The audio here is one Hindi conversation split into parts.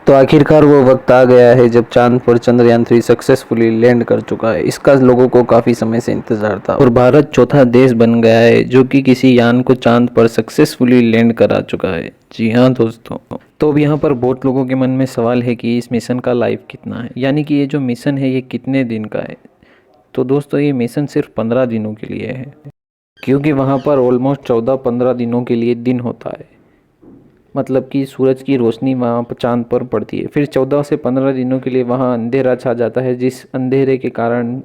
तो आखिरकार वो वक्त आ गया है जब चांद पर चंद्रयान-3 सक्सेसफुली लैंड कर चुका है। इसका लोगों को काफ़ी समय से इंतज़ार था और भारत चौथा देश बन गया है जो कि किसी यान को चांद पर सक्सेसफुली लैंड करा चुका है। जी हाँ दोस्तों, तो अब यहाँ पर बहुत लोगों के मन में सवाल है कि इस मिशन का लाइफ कितना है, यानी कि ये जो मिशन है ये कितने दिन का है। तो दोस्तों ये मिशन सिर्फ 15 दिनों के लिए है, क्योंकि वहाँ पर ऑलमोस्ट 14-15 दिनों के लिए दिन होता है। मतलब कि सूरज की रोशनी वहाँ पर चांद पर पड़ती है, फिर 14 से 15 दिनों के लिए वहाँ अंधेरा छा जाता है, जिस अंधेरे के कारण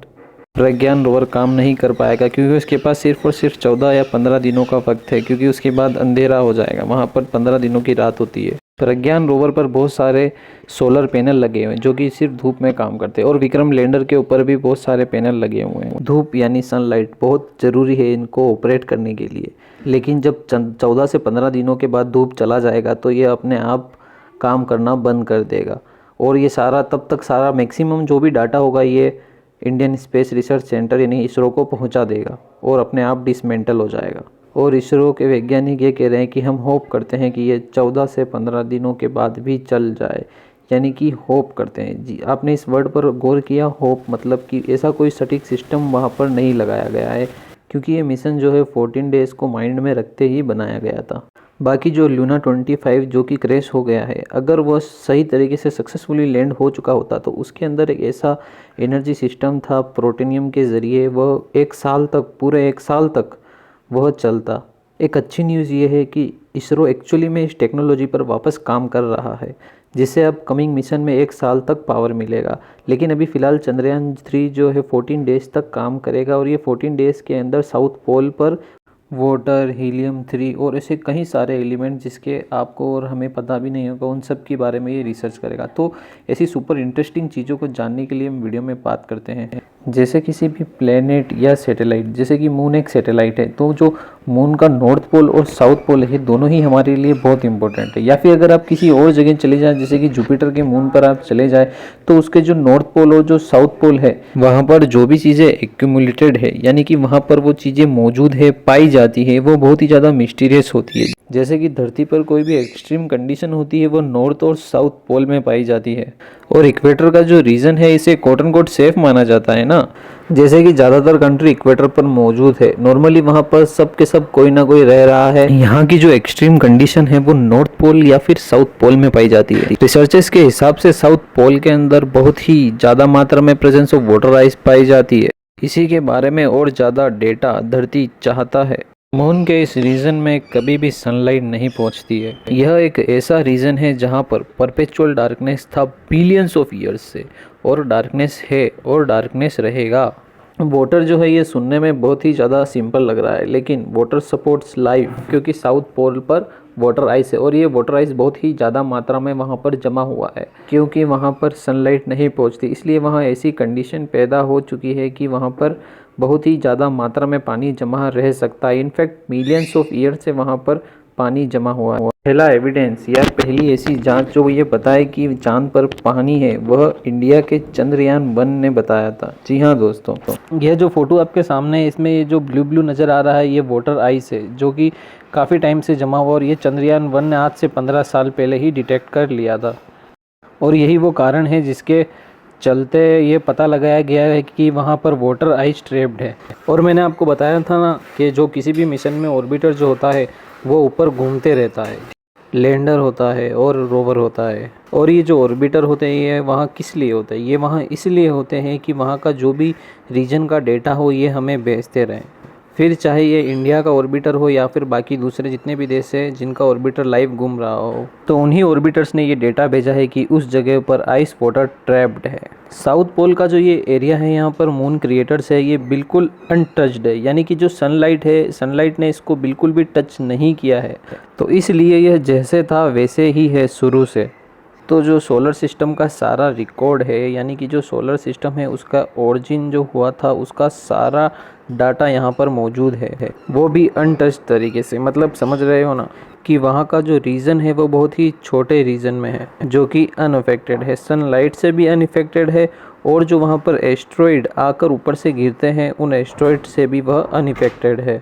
प्रज्ञान रोवर काम नहीं कर पाएगा, क्योंकि उसके पास सिर्फ और सिर्फ 14 या 15 दिनों का वक्त है, क्योंकि उसके बाद अंधेरा हो जाएगा। वहाँ पर 15 दिनों की रात होती है। प्रज्ञान रोवर पर बहुत सारे सोलर पैनल लगे हुए हैं जो कि सिर्फ धूप में काम करते हैं, और विक्रम लैंडर के ऊपर भी बहुत सारे पैनल लगे हुए हैं। धूप यानी सनलाइट बहुत ज़रूरी है इनको ऑपरेट करने के लिए, लेकिन जब 14 से 15 दिनों के बाद धूप चला जाएगा तो ये अपने आप काम करना बंद कर देगा, और ये सारा तब तक सारा मैक्सिमम जो भी डाटा होगा ये इंडियन स्पेस रिसर्च सेंटर यानी इसरो को पहुंचा देगा और अपने आप डिसमेंटल हो जाएगा। और इसरो के वैज्ञानिक ये कह रहे हैं कि हम होप करते हैं कि ये 14 से 15 दिनों के बाद भी चल जाए, यानी कि होप करते हैं। जी, आपने इस वर्ड पर गौर किया? होप मतलब कि ऐसा कोई सटीक सिस्टम वहाँ पर नहीं लगाया गया है, क्योंकि ये मिशन जो है 14 डेज़ को माइंड में रखते ही बनाया गया था। बाकी जो लूना 25 जो कि क्रैश हो गया है, अगर वह सही तरीके से सक्सेसफुली लैंड हो चुका होता तो उसके अंदर एक ऐसा एनर्जी सिस्टम था प्रोटोनियम के ज़रिए वह 1 साल तक, पूरे 1 साल तक वह चलता। एक अच्छी न्यूज़ ये है कि इसरो एक्चुअली में इस टेक्नोलॉजी पर वापस काम कर रहा है, जिससे अब कमिंग मिशन में 1 साल तक पावर मिलेगा। लेकिन अभी फ़िलहाल चंद्रयान-3 जो है 14 डेज़ तक काम करेगा, और ये 14 डेज़ के अंदर साउथ पोल पर वाटर, हीलियम-3 और ऐसे कई सारे एलिमेंट जिसके आपको और हमें पता भी नहीं होगा, उन सब के बारे में ये रिसर्च करेगा। तो ऐसी सुपर इंटरेस्टिंग चीज़ों को जानने के लिए हम वीडियो में बात करते हैं। जैसे किसी भी प्लेनेट या सैटेलाइट, जैसे कि मून एक सैटेलाइट है, तो जो मून का नॉर्थ पोल और साउथ पोल है दोनों ही हमारे लिए बहुत इंपॉर्टेंट है। या फिर अगर आप किसी और जगह चले जाएं, जैसे कि जुपिटर के मून पर आप चले जाएं, तो उसके जो नॉर्थ पोल और जो साउथ पोल है वहाँ पर जो भी चीज़ें एक्यूमुलेटेड है, यानी कि वहाँ पर वो चीज़ें मौजूद है, पाई जाती है, वो बहुत ही ज़्यादा मिस्टीरियस होती है। जैसे कि धरती पर कोई भी एक्सट्रीम कंडीशन होती है वो नॉर्थ और साउथ पोल में पाई जाती है। और इक्वेटर का जो रीजन है इसे कोट एंड कोट सेफ माना जाता है ना, जैसे कि ज़्यादातर कंट्री इक्वेटर पर मौजूद है। नॉर्मली वहाँ पर सब के सब कोई ना कोई रह रहा है। यहाँ की जो एक्सट्रीम कंडीशन है वो नॉर्थ पोल या फिर साउथ पोल में पाई जाती है। रिसर्चर्स के हिसाब से साउथ पोल के अंदर बहुत ही ज़्यादा मात्रा में प्रेजेंस ऑफ वाटर आइस पाई जाती है। इसी के बारे में और ज़्यादा डेटा धरती चाहता है। मून के इस रीजन में कभी भी सनलाइट नहीं पहुंचती है। यह एक ऐसा रीजन है जहां पर परपेचुअल डार्कनेस था बिलियंस ऑफ ईयर्स से, और डार्कनेस है और डार्कनेस रहेगा। वाटर जो है ये सुनने में बहुत ही ज़्यादा सिंपल लग रहा है, लेकिन वाटर सपोर्ट्स लाइफ, क्योंकि साउथ पोल पर वाटर आइस है, और ये वाटर आइस बहुत ही ज़्यादा मात्रा में वहाँ पर जमा हुआ है। क्योंकि वहाँ पर सनलाइट नहीं पहुँचती, इसलिए वहाँ ऐसी कंडीशन पैदा हो चुकी है कि वहाँ पर बहुत ही ज़्यादा मात्रा में पानी जमा रह सकता है। इनफैक्ट मिलियंस ऑफ ईयर से वहाँ पर पानी जमा हुआ है। पहला एविडेंस या पहली ऐसी जांच जो ये बताए कि चांद पर पानी है, वह इंडिया के चंद्रयान-1 ने बताया था। जी हाँ दोस्तों, यह जो फोटो आपके सामने है इसमें ये जो ब्लू ब्लू नज़र आ रहा है ये वाटर आइस है, जो कि काफ़ी टाइम से जमा हुआ, और ये चंद्रयान-1 ने आज से 15 साल पहले ही डिटेक्ट कर लिया था। और यही वो कारण है जिसके चलते ये पता लगाया गया है कि वहाँ पर वाटर आइस ट्रैप्ड है। और मैंने आपको बताया था ना कि जो किसी भी मिशन में ऑर्बिटर जो होता है वो ऊपर घूमते रहता है। लैंडर होता है और रोवर होता है। और ये जो ऑर्बिटर होते हैं ये वहाँ किस लिए होते हैं? ये वहाँ इसलिए होते हैं कि वहाँ का जो भी रीजन का डेटा हो ये हमें भेजते रहें। फिर चाहे ये इंडिया का ऑर्बिटर हो या फिर बाकी दूसरे जितने भी देश हैं जिनका ऑर्बिटर लाइव घूम रहा हो, तो उन्हीं ऑर्बिटर्स ने ये डेटा भेजा है कि उस जगह पर आइस वाटर ट्रैप्ड है। साउथ पोल का जो ये एरिया है यहाँ पर मून क्रिएटर्स है, ये बिल्कुल अनटच्ड है, यानी कि जो सनलाइट है, सनलाइट ने इसको बिल्कुल भी टच नहीं किया है। तो इसलिए यह जैसे था वैसे ही है शुरू से। तो जो सोलर सिस्टम का सारा रिकॉर्ड है, यानी कि जो सोलर सिस्टम है उसका ओरिजिन जो हुआ था उसका सारा डाटा यहाँ पर मौजूद है, वो भी अनटच्ड तरीके से। मतलब समझ रहे हो ना कि वहाँ का जो रीजन है वो बहुत ही छोटे रीजन में है, जो कि अनअफेक्टेड है, सनलाइट से भी अनअफेक्टेड है, और जो वहाँ पर एस्ट्रॉइड आकर ऊपर से गिरते हैं उन एस्ट्रॉइड से भी वह अनअफेक्टेड है।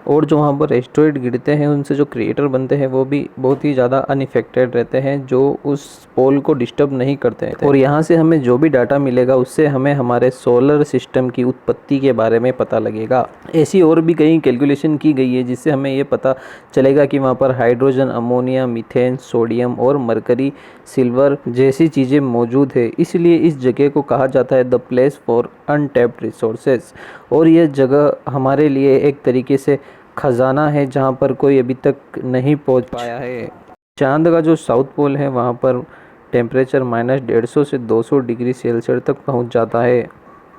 और जो वहाँ पर एस्टेरॉइड गिरते हैं उनसे जो क्रिएटर बनते हैं वो भी बहुत ही ज़्यादा अनइफेक्टेड रहते हैं, जो उस पोल को डिस्टर्ब नहीं करते हैं। और यहाँ से हमें जो भी डाटा मिलेगा उससे हमें हमारे सोलर सिस्टम की उत्पत्ति के बारे में पता लगेगा। ऐसी और भी कई कैलकुलेशन की गई है जिससे हमें ये पता चलेगा कि वहाँ पर हाइड्रोजन, अमोनिया, मीथेन, सोडियम और मरकरी, सिल्वर जैसी चीज़ें मौजूद है। इसलिए इस जगह को कहा जाता है the place for untapped resources. और यह जगह हमारे लिए एक तरीके से खजाना है जहाँ पर कोई अभी तक नहीं पहुँच पाया है। चांद का जो साउथ पोल है वहाँ पर टेम्परेचर -150 से 200 डिग्री सेल्सियस तक पहुँच जाता है।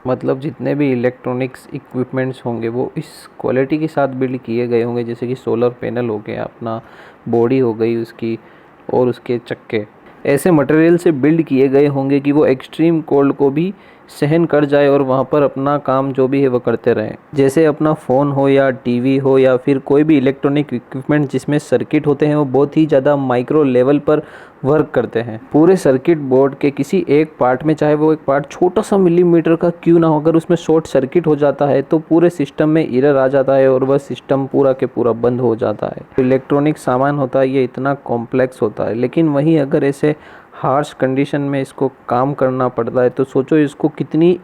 मतलब जितने भी इलेक्ट्रॉनिक्स इक्विपमेंट्स होंगे वो इस क्वालिटी के साथ बिल्ड किए गए होंगे, जैसे कि सोलर पैनल हो गया, अपना बॉडी हो गई उसकी, और उसके चक्के ऐसे मटेरियल से बिल्ड किए गए होंगे कि वो एक्सट्रीम कोल्ड को भी सहन कर जाए और वहाँ पर अपना काम जो भी है वो करते रहें। जैसे अपना फ़ोन हो या टीवी हो या फिर कोई भी इलेक्ट्रॉनिक इक्विपमेंट जिसमें सर्किट होते हैं वो बहुत ही ज़्यादा माइक्रो लेवल पर वर्क करते हैं। पूरे सर्किट बोर्ड के किसी एक पार्ट में, चाहे वो एक पार्ट छोटा सा मिलीमीटर का क्यों ना हो, अगर उसमें शॉर्ट सर्किट हो जाता है तो पूरे सिस्टम में एरर आ जाता है और वह सिस्टम पूरा के पूरा बंद हो जाता है। इलेक्ट्रॉनिक सामान होता है ये इतना कॉम्प्लेक्स होता है, लेकिन वहीं अगर ऐसे हार्श कंडीशन में इसको काम करना पड़ता है तो सोचो इसको कितनी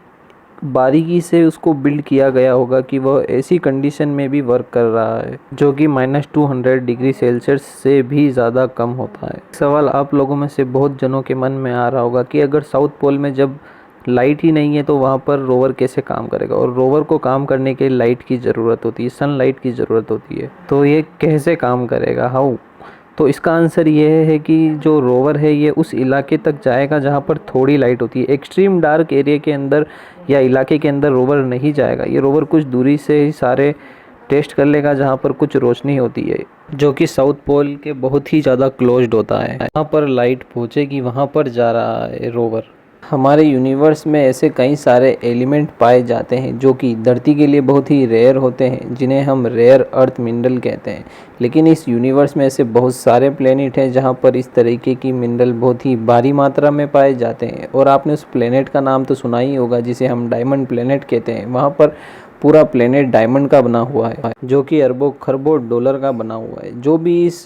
बारीकी से उसको बिल्ड किया गया होगा कि वह ऐसी कंडीशन में भी वर्क कर रहा है जो कि -200 डिग्री सेल्सियस से भी ज़्यादा कम होता है। सवाल आप लोगों में से बहुत जनों के मन में आ रहा होगा कि अगर साउथ पोल में जब लाइट ही नहीं है तो वहाँ पर रोवर कैसे काम करेगा, और रोवर को काम करने के लिए लाइट की ज़रूरत होती है, सनलाइट की ज़रूरत होती है, तो ये कैसे काम करेगा, हाउ? तो इसका आंसर ये है कि जो रोवर है ये उस इलाके तक जाएगा जहाँ पर थोड़ी लाइट होती है। एक्सट्रीम डार्क एरिया के अंदर या इलाके के अंदर रोवर नहीं जाएगा। ये रोवर कुछ दूरी से ही सारे टेस्ट कर लेगा जहाँ पर कुछ रोशनी होती है, जो कि साउथ पोल के बहुत ही ज़्यादा क्लोज्ड होता है। जहाँ पर लाइट पहुँचेगी वहाँ पर जा रहा है रोवर। हमारे यूनिवर्स में ऐसे कई सारे एलिमेंट पाए जाते हैं जो कि धरती के लिए बहुत ही रेयर होते हैं, जिन्हें हम रेयर अर्थ मिनरल कहते हैं। लेकिन इस यूनिवर्स में ऐसे बहुत सारे प्लेनेट हैं जहां पर इस तरीके की मिनरल बहुत ही भारी मात्रा में पाए जाते हैं। और आपने उस प्लेनेट का नाम तो सुना ही होगा जिसे हम डायमंड प्लेनेट कहते हैं। वहाँ पर पूरा प्लेनेट डायमंड का बना हुआ है, जो कि अरबों खरबों डॉलर का बना हुआ है। जो भी इस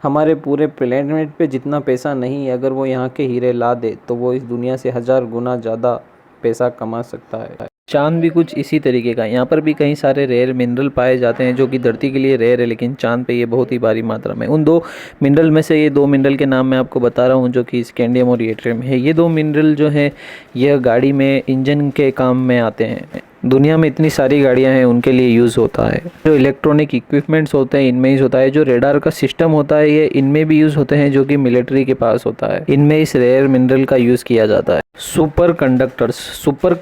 हमारे पूरे प्लेनेट पे जितना पैसा नहीं है, अगर वो यहाँ के हीरे ला दे तो वो इस दुनिया से 1000 गुना ज़्यादा पैसा कमा सकता है। चांद भी कुछ इसी तरीके का, यहाँ पर भी कई सारे रेयर मिनरल पाए जाते हैं जो कि धरती के लिए रेयर है, लेकिन चांद पे ये बहुत ही भारी मात्रा में। उन 2 मिनरल में से ये 2 मिनरल के नाम मैं आपको बता रहा हूँ जो कि स्कैंडियम और येट्रियम है। ये 2 मिनरल जो है यह गाड़ी में इंजन के काम में आते हैं। दुनिया में इतनी सारी गाड़ियां हैं उनके लिए यूज़ होता है। जो इलेक्ट्रॉनिक इक्विपमेंट्स होते हैं इनमें यूज़ होता है। जो रेडार का सिस्टम होता है ये इनमें भी यूज़ होते हैं, जो कि मिलिट्री के पास होता है। इनमें इस रेयर मिनरल का यूज़ किया जाता है। सुपर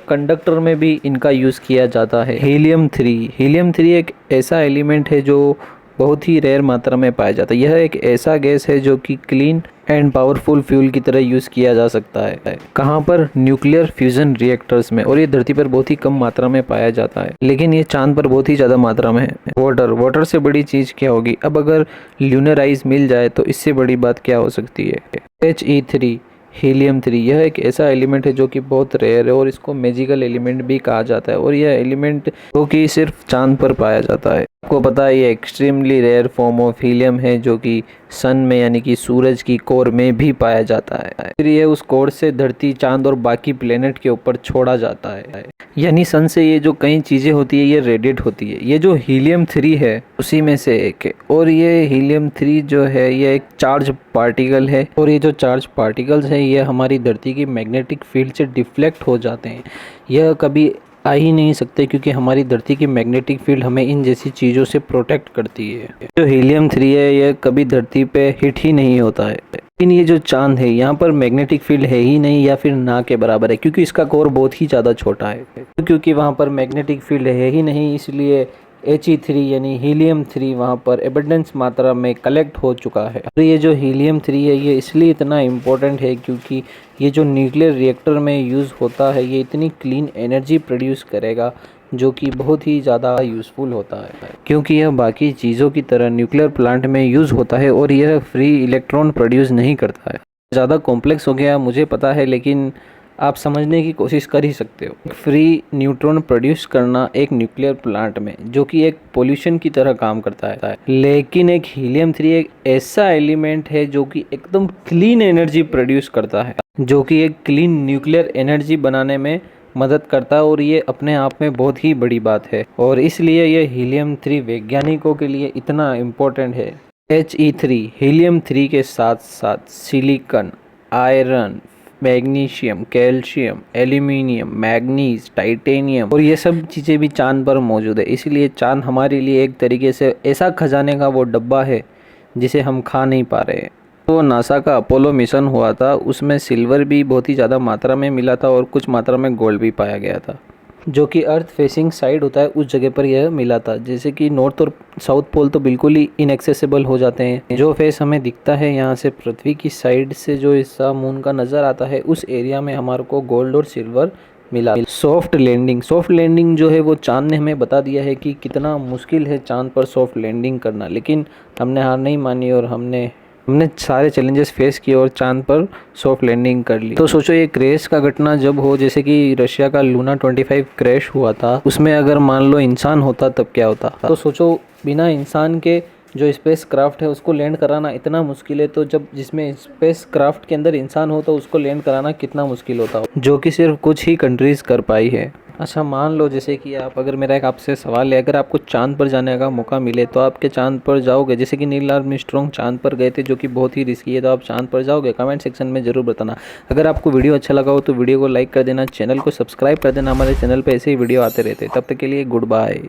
कंडक्टर में भी इनका यूज़ किया जाता है। हीलियम 3 एक ऐसा एलिमेंट है जो बहुत ही रेयर मात्रा में पाया जाता है। यह एक ऐसा गैस है जो कि क्लीन एंड पावरफुल फ्यूल की तरह यूज़ किया जा सकता है। कहाँ पर? न्यूक्लियर फ्यूजन रिएक्टर्स में। और ये धरती पर बहुत ही कम मात्रा में पाया जाता है, लेकिन ये चांद पर बहुत ही ज़्यादा मात्रा में है। वाटर से बड़ी चीज़ क्या होगी? अब अगर ल्यूनर आइस मिल जाए तो इससे बड़ी बात क्या हो सकती है? He3 हीलियम 3 यह एक ऐसा एलिमेंट है जो कि बहुत रेयर है और इसको मैजिकल एलिमेंट भी कहा जाता है। और यह एलिमेंट जो कि सिर्फ चांद पर पाया जाता है। आपको पता है ये extremely rare form of helium है जो कि सन में यानी कि सूरज की कोर में भी पाया जाता है। फिर ये उस कोर से धरती, चांद और बाकी प्लेनेट के ऊपर छोड़ा जाता है। यानी सन से ये जो कई चीज़ें होती है ये रेडिएट होती है। ये जो हीलियम 3 है उसी में से एक है। और ये हीलियम 3 जो है ये एक चार्ज पार्टिकल है। और ये जो चार्ज पार्टिकल्स है ये हमारी धरती की मैग्नेटिक फील्ड से डिफ्लेक्ट हो जाते हैं। यह कभी आ ही नहीं सकते क्योंकि हमारी धरती की मैग्नेटिक फील्ड हमें इन जैसी चीज़ों से प्रोटेक्ट करती है। जो हीलियम 3 है यह कभी धरती पे हिट ही नहीं होता है। लेकिन ये जो चांद है यहाँ पर मैग्नेटिक फील्ड है ही नहीं या फिर ना के बराबर है, क्योंकि इसका कोर बहुत ही ज़्यादा छोटा है। क्योंकि वहाँ पर मैग्नेटिक फील्ड है ही नहीं, इसलिए He3 यानी हीलियम 3 वहाँ पर एबंडेंस मात्रा में कलेक्ट हो चुका है। और ये जो हीलियम 3 है ये इसलिए इतना इम्पोर्टेंट है क्योंकि ये जो न्यूक्लियर रिएक्टर में यूज़ होता है ये इतनी क्लीन एनर्जी प्रोड्यूस करेगा जो कि बहुत ही ज़्यादा यूज़फुल होता है। क्योंकि यह बाकी चीज़ों की तरह न्यूक्लियर प्लांट में यूज़ होता है और यह फ्री इलेक्ट्रॉन प्रोड्यूस नहीं करता है। ज़्यादा कॉम्प्लेक्स हो गया मुझे पता है, लेकिन आप समझने की कोशिश कर ही सकते हो। फ्री न्यूट्रॉन प्रोड्यूस करना एक न्यूक्लियर प्लांट में, जो कि एक पोल्यूशन की तरह काम करता है, लेकिन एक हीलियम 3 एक ऐसा एलिमेंट है जो कि एकदम क्लीन एनर्जी प्रोड्यूस करता है, जो कि एक क्लीन न्यूक्लियर एनर्जी बनाने में मदद करता है। और ये अपने आप में बहुत ही बड़ी बात है, और इसलिए ये हीलियम 3 वैज्ञानिकों के लिए इतना इम्पोर्टेंट है। He3 हीलियम 3 के साथ साथ silicon, iron, magnesium, calcium, aluminium, manganese, titanium और ये सब चीज़ें भी चांद पर मौजूद है। इसलिए चांद हमारे लिए एक तरीके से ऐसा खजाने का वो डब्बा है जिसे हम खा नहीं पा रहे हैं। तो नासा का अपोलो मिशन हुआ था, उसमें सिल्वर भी बहुत ही ज़्यादा मात्रा में मिला था और कुछ मात्रा में गोल्ड भी पाया गया था, जो कि अर्थ फेसिंग साइड होता है उस जगह पर यह मिला था। जैसे कि नॉर्थ और साउथ पोल तो बिल्कुल ही इनएक्सेसिबल हो जाते हैं। जो फेस हमें दिखता है यहाँ से पृथ्वी की साइड से जो हिस्सा मून का नज़र आता है, उस एरिया में हमारे को गोल्ड और सिल्वर मिला। सॉफ्ट लैंडिंग जो है वो चांद ने हमें बता दिया है कि कितना मुश्किल है चांद पर सॉफ्ट लैंडिंग करना, लेकिन हमने हार नहीं मानी और हमने सारे चैलेंजेस फेस किए और चांद पर सॉफ्ट लैंडिंग कर ली। तो सोचो ये क्रैश का घटना जब हो, जैसे कि रशिया का लूना 25 क्रैश हुआ था, उसमें अगर मान लो इंसान होता तब क्या होता। तो सोचो बिना इंसान के जो स्पेस क्राफ्ट है उसको लैंड कराना इतना मुश्किल है, तो जब जिसमें स्पेस क्राफ्ट के अंदर इंसान हो तो उसको लैंड कराना कितना मुश्किल होता हो, जो कि सिर्फ कुछ ही कंट्रीज़ कर पाई है। अच्छा मान लो जैसे कि आप, अगर मेरा एक आपसे सवाल है, अगर आपको चांद पर जाने का मौका मिले तो आपके चांद पर जाओगे? जैसे कि नील आर्मस्ट्रॉन्ग चांद पर गए थे, जो कि बहुत ही रिस्की है, तो आप चांद पर जाओगे? कमेंट सेक्शन में ज़रूर बताना। अगर आपको वीडियो अच्छा लगा हो तो वीडियो को लाइक कर देना, चैनल को सब्सक्राइब कर देना। हमारे चैनल पर ऐसे ही वीडियो आते रहते हैं। तब तक के लिए गुड बाय।